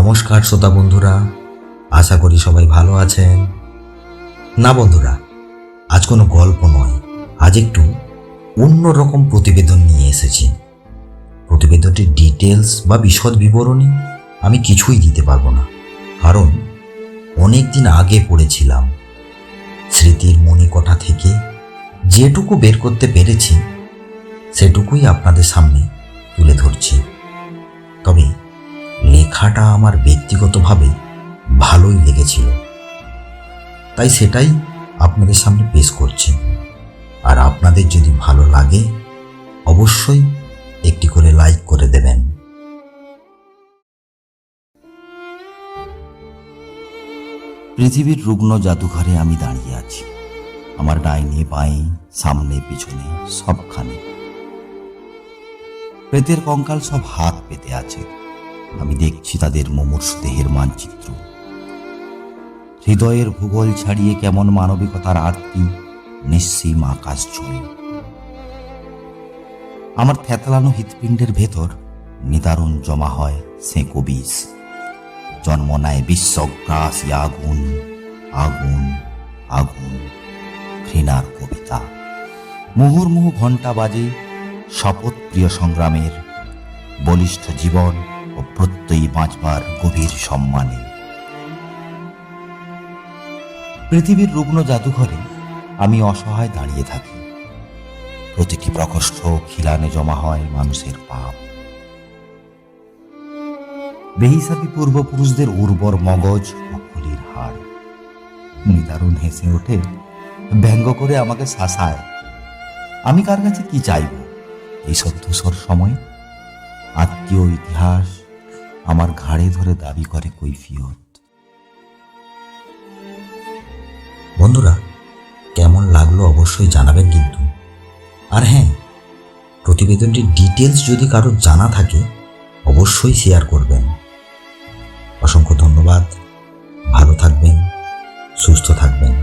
নমস্কার শ্রোতা বন্ধুরা, আশা করি সবাই ভালো আছেন। না বন্ধুরা, আজ কোনো গল্প নয়, আজ একটু অন্যরকম প্রতিবেদন নিয়ে এসেছি। প্রতিবেদনটির ডিটেলস বা বিশদ বিবরণী আমি কিছুই দিতে পারবো না, কারণ অনেক দিন আগে পড়েছিলাম। স্মৃতির মণিকোঠা থেকে যেটুকু বের করতে পেরেছি সেটুকুই আপনাদের সামনে তুলে ধরছি। তবে লেখাটা আমার ব্যক্তিগতভাবে ভালোই লেগেছিল, তাই সেটাই আপনাদের সামনে পেশ করছি। আর আপনাদের যদি ভালো লাগে অবশ্যই একটি করে লাইক করে দেবেন। পৃথিবীর রুগ্ন জাদুঘরে আমি দাঁড়িয়ে আছি। আমার ডাইনে বাঁয়ে সামনে পিছনে সবখানে প্রেতের কঙ্কাল সব হাত পেতে আছে। আমি দেখছি তাদের মুমূর্ষু দেহের মানচিত্র। হৃদয়ের ভূগোল ছাড়িয়ে কেমন মানবিকতার আরতি নিঃসীম আকাশ জুড়ে। আমার থ্যাতলানো হৃৎপিণ্ডের ভেতর নিদারুণ জমা হয় সেঁকো বিষ। জন্ম নেয় বিশ্বগ্রাসী আগুন, আগুন, আগুন, ঘৃণার কবিতা। মুহুর্মুহু ঘণ্টা বাজে শপথ প্রিয় সংগ্রামের, বলিষ্ঠ জীবন ও প্রত্যয়ী বাঁচবার গভীর সম্মানে। পৃথিবীর রুগ্ন জাদুঘরে আমি অসহায় দাঁড়িয়ে থাকি। প্রতিটি প্রকোষ্ঠ খিলানে জমা হয় মানুষের পাপ। বেহিসাবি পূর্বপুরুষদের উর্বর মগজ ও খুলির হাড়। নিদারুণ হেসে ওঠে, ব্যঙ্গ করে আমাকে শাসায়। আমি কার কাছে কি চাইব এই সত্যসর সময়? আত্মীয় ইতিহাস আমার ঘাড়ে ধরে দাবি করে কৈফিয়ত। বন্ধুরা, কেমন লাগলো অবশ্যই জানাবেন কিন্তু। আর হ্যাঁ, প্রতিবেদনটির ডিটেলস যদি কারোর জানা থাকে অবশ্যই শেয়ার করবেন। অসংখ্য ধন্যবাদ। ভালো থাকবেন, সুস্থ থাকবেন।